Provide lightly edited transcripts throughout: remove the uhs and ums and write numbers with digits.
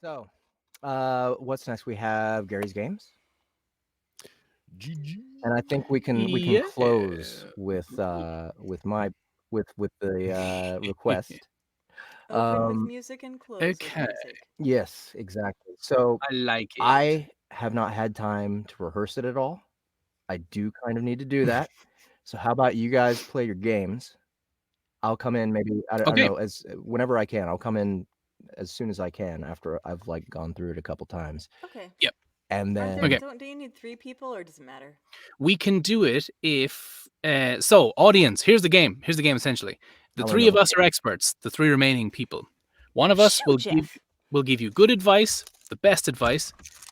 So, what's next? We have Gary's games, GG. and I think we can Yeah. close with my with the request. Open with Um, music and close with Okay, music. yes, exactly. So I like it. I have not had time to rehearse it at all. I do kind of need to do that. So how about you guys play your games? I'll come in maybe I don't Okay, know as whenever I can. I'll come in as soon as I can after I've like gone through it a couple times, Okay. yep. and Aren't there? Okay, then Do you need 3 people or does it matter? we can do it if. So, audience, here's the game. Here's the game essentially. The I want to three know of the us are experts. The three remaining people. One of us Shoot, Jeff. will give you good advice, the best advice.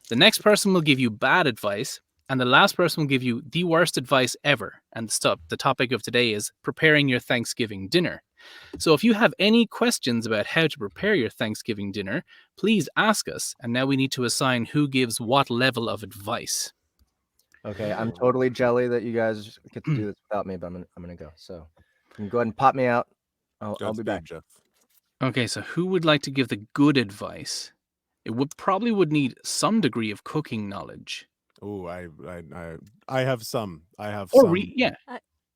The next person will give you bad advice, and the last person will give you the worst advice ever. And the topic of today is preparing your Thanksgiving dinner. So if you have any questions about how to prepare your Thanksgiving dinner, please ask us. And now we need to assign who gives what level of advice. Okay, I'm Oh. totally jelly that you guys get to do this without me, but I'm gonna go. So you can go ahead and pop me out. I'll be back. Godspeed, Jeff. Okay, so who would like to give the good advice? It would need some degree of cooking knowledge. Oh, I have some. I have Or some yeah.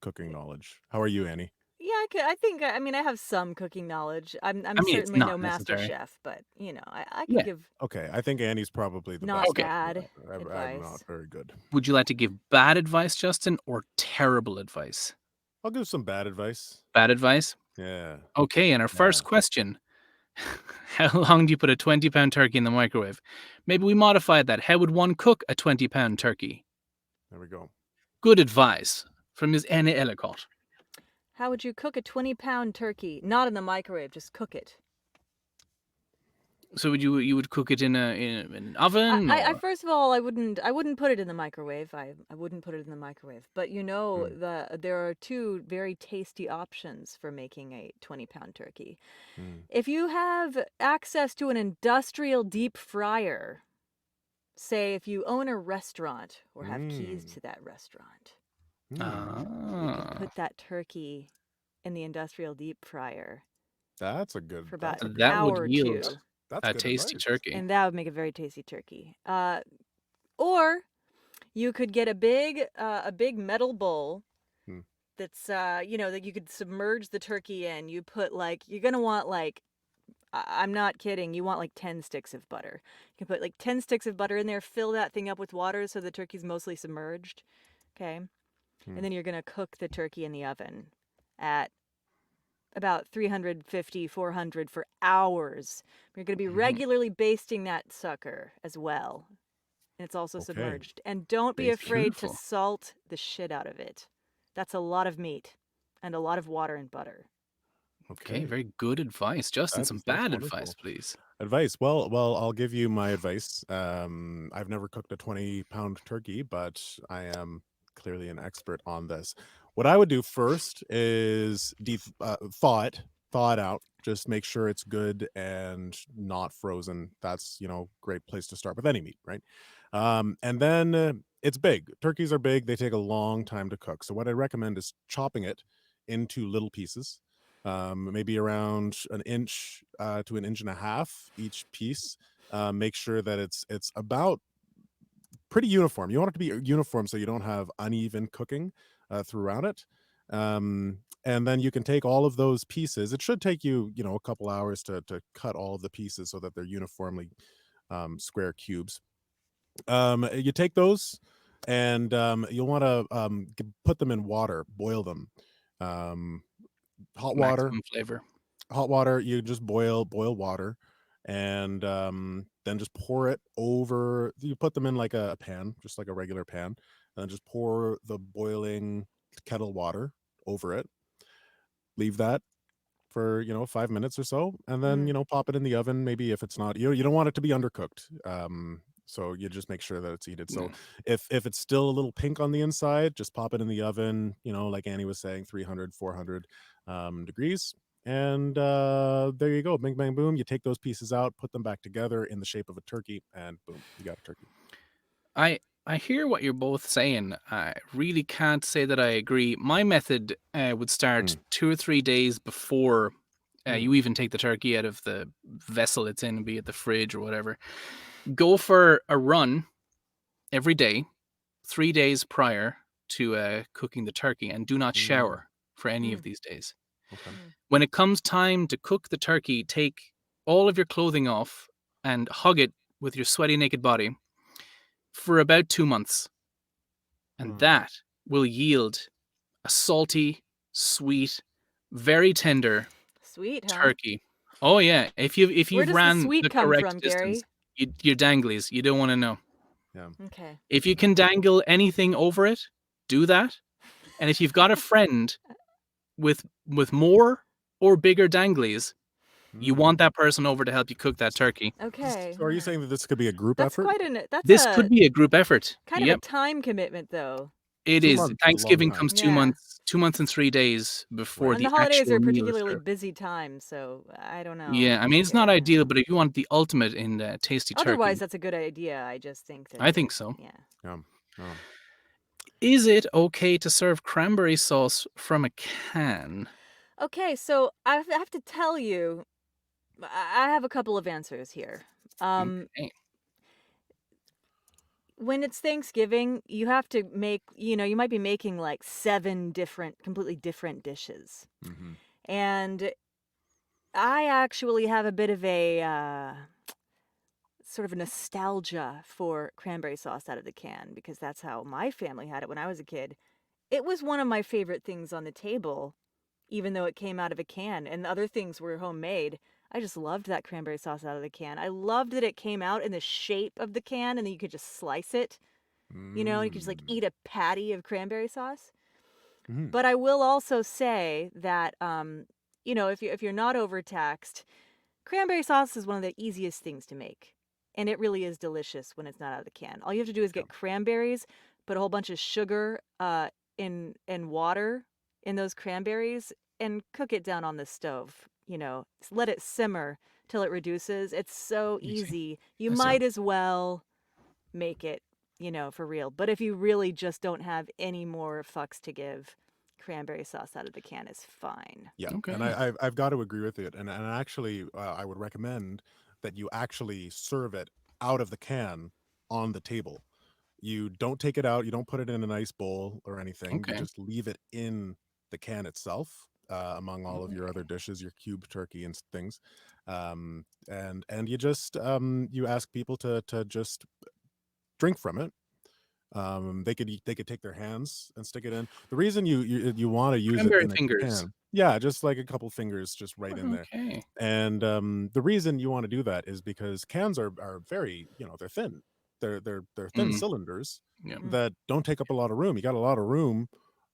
cooking knowledge. How are you, Annie? Yeah, I could. I think. I mean, I have some cooking knowledge. I'm I mean, it's certainly no not master necessary. chef, but I could Yeah. give Okay, I think Annie's probably the not best. Okay. bad I'm advice. not very good. Would you like to give bad advice, Justin, or terrible advice? I'll give some bad advice. Bad advice? Yeah. Okay, and our first question. How long do you put a 20-pound turkey in the microwave? Maybe we modified that. How would one cook a 20-pound turkey? There we go. Good advice from Ms. Anna Ellicott. How would you cook a 20-pound turkey? Not in the microwave, just cook it. So you would cook it in an oven? I or? first of all, I wouldn't put it in the microwave. I wouldn't put it in the microwave. But there are two very tasty options for making a 20-pound turkey. If you have access to an industrial deep fryer, say if you own a restaurant or have keys to that restaurant, you can put that turkey in the industrial deep fryer That's a good. for about an That would hour or yield two, That's a good tasty advice. turkey. and that would make a very tasty turkey. Or you could get a big metal bowl that's that you could submerge the turkey in. You put you're gonna want I'm not kidding. You want 10 sticks of butter. You can put 10 sticks of butter in there, fill that thing up with water so the turkey's mostly submerged. Okay. And then you're going to cook the turkey in the oven at about 350, 400 for hours. You're going to be regularly basting that sucker as well. And it's also submerged. And don't be afraid to Beautiful. salt the shit out of it. That's a lot of meat and a lot of water and butter. Okay, very good advice. Justin, some That's bad wonderful. advice, please. Advice. Well, I'll give you my advice. I've never cooked a 20-pound turkey, but I am clearly an expert on this. What I would do first is thaw it out. Just make sure it's good and not frozen. That's great place to start with any meat, right? And then it's big. Turkeys are big. They take a long time to cook. So what I recommend is chopping it into little pieces. Maybe around an inch to an inch and a half each piece. Make sure that it's about pretty uniform. You want it to be uniform so you don't have uneven cooking throughout it. And then you can take all of those pieces. It should take you, a couple hours to cut all of the pieces so that they're uniformly square cubes. You take those and you'll want to put them in water, boil them. Hot water. Maximum flavor. Hot water, you just boil water, and then just pour it over. You put them in like a pan, just like a regular pan, and then just pour the boiling kettle water over it. Leave that for 5 minutes or so, and then pop it in the oven. Maybe if it's not, you don't want it to be undercooked. So you just make sure that it's heated. So if it's still a little pink on the inside, just pop it in the oven, like Annie was saying, 300, 400 degrees. And there you go. Bing, bang, boom. You take those pieces out, put them back together in the shape of a turkey, and boom, you got a turkey. I hear what you're both saying. I really can't say that I agree. My method would start 2 or 3 days before You even take the turkey out of the vessel it's in, be it the fridge or whatever. Go for a run every day, 3 days prior to cooking the turkey, and do not shower for any of these days. Okay. When it comes time to cook the turkey, take all of your clothing off and hug it with your sweaty naked body for about 2 months. And that will yield a salty, sweet, very tender Sweet, huh? turkey. Oh yeah, if Where you've does the ran sweet the come correct from, distance, Gary? you're danglies. You don't want to know. Yeah. Okay. If you can dangle anything over it, do that. And if you've got a friend with more or bigger danglies, you want that person over to help you cook that turkey. Okay. So are you saying that this could be a group That's effort? quite an that's This a could be a group effort. kind of a Yep, time commitment though. it 2 is. months is a long Thanksgiving time. comes 2 Yeah. months, 2 months and 3 days before Right. And the the holidays actual are a meal is particularly served. busy time, so I don't know. Yeah, I mean, it's not ideal, but if you want the ultimate in tasty Otherwise, turkey, that's a good idea. I just think that I think so. yeah. Yeah. Oh. Is it okay to serve cranberry sauce from a can? Okay, so I have to tell you, I have a couple of answers here. Okay. When it's Thanksgiving, you have to make, you might be making like 7 completely different dishes. Mm-hmm. And I actually have a bit of a sort of a nostalgia for cranberry sauce out of the can because that's how my family had it when I was a kid. It was one of my favorite things on the table, even though it came out of a can and the other things were homemade. I just loved that cranberry sauce out of the can. I loved that it came out in the shape of the can and then you could just slice it, and you could just like eat a patty of cranberry sauce. Mm-hmm. But I will also say that, if you're not overtaxed, cranberry sauce is one of the easiest things to make. And it really is delicious when it's not out of the can. All you have to do is get cranberries, put a whole bunch of sugar in water in those cranberries, and cook it down on the stove. Let it simmer till it reduces. It's so easy. You That's might as well make it, for real. But if you really just don't have any more fucks to give, cranberry sauce out of the can is fine. Yeah, Okay. and I've got to agree with it, and actually, I would recommend that you actually serve it out of the can on the table. You don't take it out, you don't put it in a nice bowl or anything. You Okay. just leave it in the can itself, among all of your other dishes, your cube turkey and things, and you just you ask people to just drink from it. They could take their hands and stick it in. The reason you want to use it Cranberry in a fingers. can, yeah, just like a couple fingers, just right in there. Okay. And the reason you want to do that is because cans are very, they're thin. They're thin cylinders Yeah. that don't take up a lot of room. You got a lot of room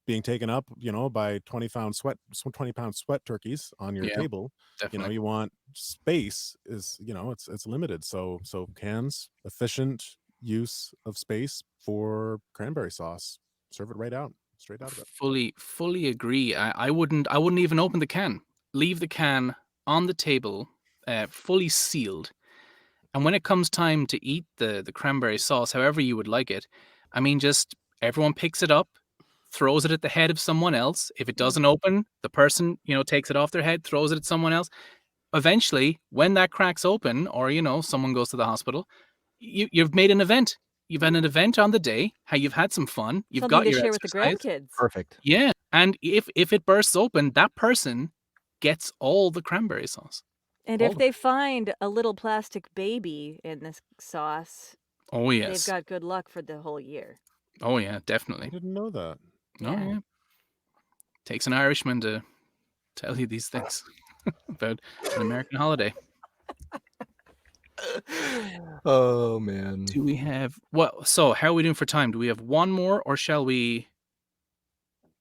being taken up, by 20-pound sweat turkeys on your Yeah, table. definitely. You want space is, it's limited. So cans, efficient use of space for cranberry sauce. Serve it right out, straight out of it. Fully agree. I wouldn't even open the can. Leave the can on the table, fully sealed. And when it comes time to eat the cranberry sauce, however you would like it, I mean, just everyone picks it up, throws it at the head of someone else. If it doesn't open, the person, takes it off their head, throws it at someone else. Eventually, when that cracks open, or someone goes to the hospital, you've made an event. You've had an event on the day. How you've had some fun. You've Something got to your share with the exercise. grandkids. Perfect. Yeah, and if it bursts open, that person gets all the cranberry sauce. And All if of they find a little plastic baby in this sauce, Oh they've yes. got good luck for the whole year. Oh yeah, I definitely. didn't know that. Oh yeah. Takes an Irishman to tell you these things about an American holiday. Oh man. Do we have what? So how are we doing for time? Do we have one more, or shall we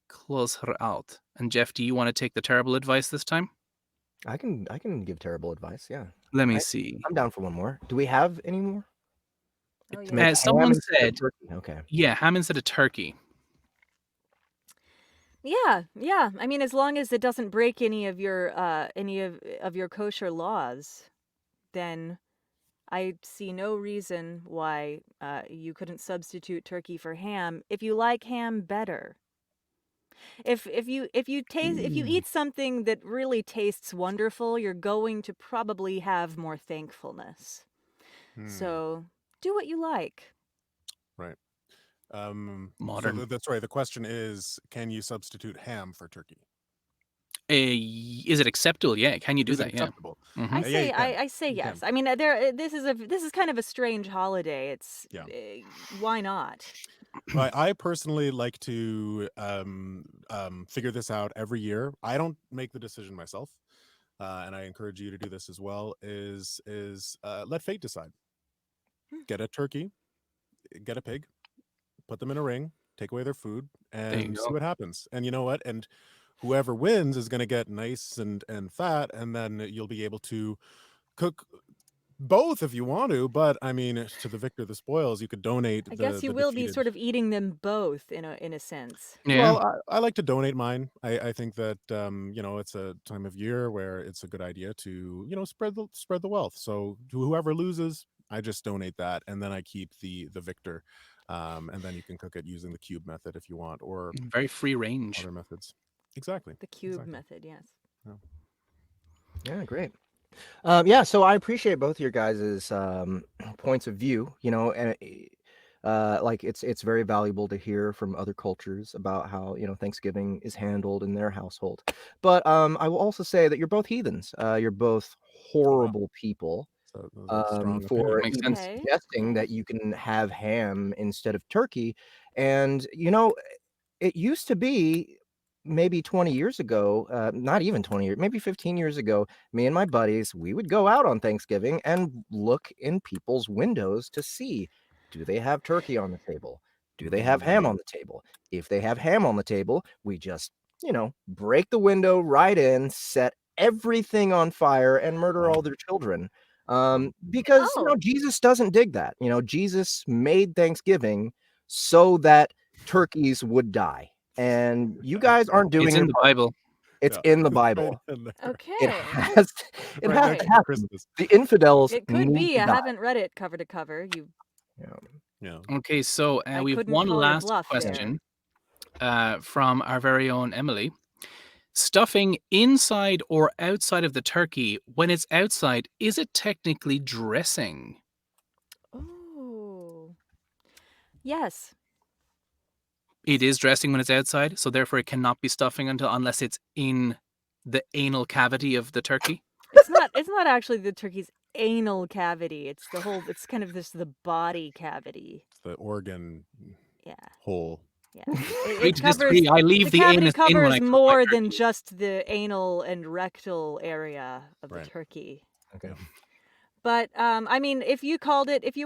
close her out? And Jeff, do you want to take the terrible advice this time? I can give terrible advice, yeah. Let me see. I'm down for one more. Do we have any more? Oh, To make ham Someone instead of said, turkey. Okay. yeah, ham instead of turkey. Yeah. I mean, as long as it doesn't break any of your kosher laws, then I see no reason why you couldn't substitute turkey for ham if you like ham better. if you eat something that really tastes wonderful, you're going to probably have more thankfulness. So do what you like. Right. Modern. That's right. The question is, can you substitute ham for turkey? Is it acceptable? Yeah. Can you do Is it that? Yeah. acceptable? Mhm. I Yeah, say you can. I say You yes. can. I mean, this is kind of a strange holiday. It's Yeah. why not? I personally like to figure this out every year. I don't make the decision myself, and I encourage you to do this as well. Is let fate decide. Get a turkey, get a pig, put them in a ring, take away their food, There you and see go. what happens. And you know what? And whoever wins is going to get nice and fat, and then you'll be able to cook both if you want to. But I mean, to the victor the spoils. You could donate I guess you the will be defeated. sort of eating them both in a sense. Yeah. Well, I like to donate mine. I think that it's a time of year where it's a good idea to spread the wealth. So to whoever loses, I just donate that, and then I keep the victor. And then you can cook it using the cube method if you want, or Very free range. other methods. Exactly. The cube Exactly. method, yes. Yeah. Yeah, great. Yeah, so I appreciate both your guys' points of view, and like it's very valuable to hear from other cultures about how, Thanksgiving is handled in their household. But I will also say that you're both heathens. You're both Oh, wow. horrible people So that's a strong opinion. for Makes even sense. Okay. suggesting that Yes. you can have ham instead of turkey. And, it used to be maybe 20 years ago, not even 20 years, maybe 15 years ago, me and my buddies, we would go out on Thanksgiving and look in people's windows to see, do they have turkey on the table? Do they have ham on the table? If they have ham on the table, we just, break the window right in, set everything on fire, and murder Wow. all their children. Wow. Because, Oh. Jesus doesn't dig that. Jesus made Thanksgiving so that turkeys would die. And you guys aren't doing It's your in the part. Bible. It's Yeah. in the Right Bible. in there. It Okay. has it Right has next to to happen. Christmas. The infidels It could need be. to I die. haven't read it cover to cover. Yeah. Yeah. Okay, so I we have couldn't one call your last bluff there. question from our very own Emily. Stuffing inside or outside of the turkey, when it's outside, is it technically dressing? Oh. Yes. It is dressing when it's outside, so therefore it cannot be stuffing unless it's in the anal cavity of the turkey. It's not actually the turkey's anal cavity. It's kind of the body cavity. It's the organ Yeah. hole. Yeah. Agree It to covers disagree. I leave the the cavity anus in when I covers cook my more than turkey. just the anal and rectal area of the Right. turkey. Okay. Yeah. But I mean, if you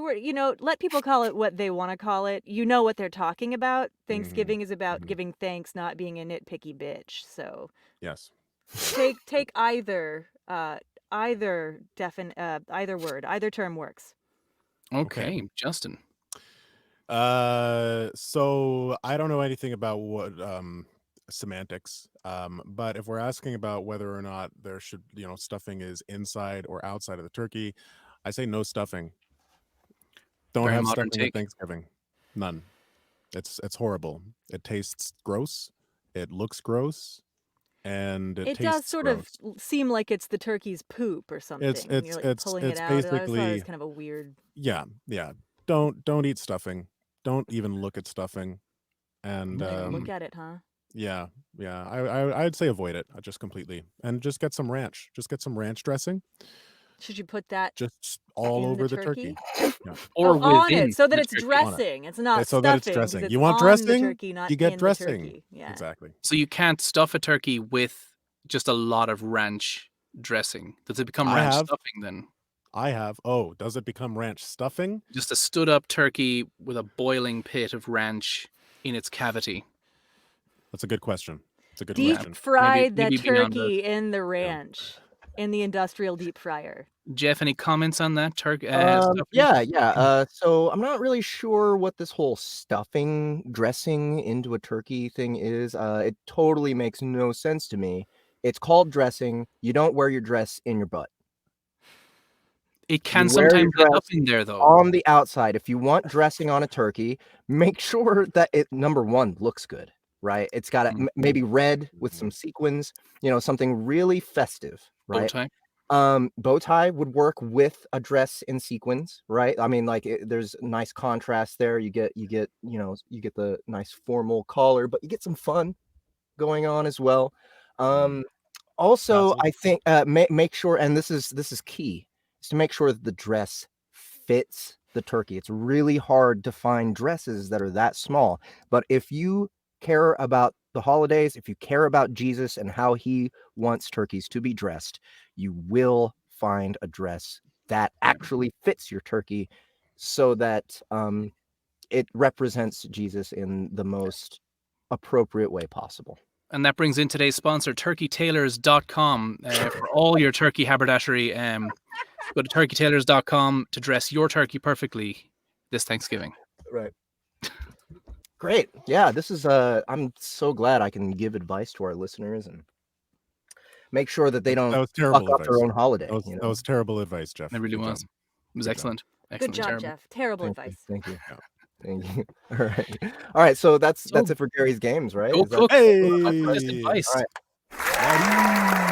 were, let people call it what they want to call it. You know what they're talking about. Thanksgiving is about Mhm. giving thanks, not being a nitpicky bitch. So Yes. take either either word, either term works. Okay, Justin. So I don't know anything about what semantics, but if we're asking about whether or not there should, stuffing is inside or outside of the turkey, I say no stuffing. Don't Very have modern stuffing at take. Thanksgiving. None. It's horrible. It tastes gross. It looks gross, and it It does tastes sort gross. of seem like it's the turkey's poop or something. When you're like pulling it out. I thought it was basically, kind of a weird. yeah. Don't eat stuffing. Don't even look at stuffing. And Don't even look at it, huh? yeah. I'd say avoid it just completely, and just get some ranch. Just get some ranch dressing, Should you put that just all in the over the turkey? turkey. Yeah. Or on within it, so that the it's turkey. On it. dressing. It's not So that it's stuffing because dressing. it's You want on the dressing? turkey, not You get in dressing. the turkey. Yeah. Exactly. So you can't stuff a turkey with just a lot of ranch dressing. Does it become I ranch have. stuffing then? I have. Oh, does it become ranch stuffing? Just a stood up turkey with a boiling pit of ranch in its cavity. That's a good question. It's a good Deep question. fried Maybe that beyond that. turkey in the ranch, in the industrial deep fryer. Jeff, any comments on that stuffing? Yeah. So I'm not really sure what this whole stuffing dressing into a turkey thing is. It totally makes no sense to me. It's called dressing. You don't wear your dress in your butt. It You can wear your sometimes end dress up in there though. on the outside. If you want dressing on a turkey, make sure that it, number one, looks good, right? It's got maybe red with some sequins, you know, something really festive, Bow right? tie. Bow tie would work with a dress in sequins, right? I mean, like there's nice contrast there. You get, you know, you get the nice formal collar, but you get some fun going on as well. Also, Tassels. I think make sure, and this is key, is to make sure that the dress fits the turkey. It's really hard to find dresses that are that small, but if you care about the holidays, if you care about Jesus and how he wants turkeys to be dressed, you will find a dress that actually fits your turkey, so that it represents Jesus in the most appropriate way possible. And that brings in today's sponsor, turkeytailors.com, for all your turkey haberdashery. Go to turkeytailors.com to dress your turkey perfectly this Thanksgiving. Right. Great. Yeah, this is I'm so glad I can give advice to our listeners and make sure that they That don't was fuck terrible up their advice. own holiday, That was, you that know? was terrible advice, Jeff. It really Good was. job. It was Good job. excellent. Good Excellent. job, Terrible. Jeff. Terrible Thank you. advice. Thank you. Yeah. Thank you. All right. All right, so that's So it for Gary's games, right? go Is that cook. Hey! Go cook with this advice. all right?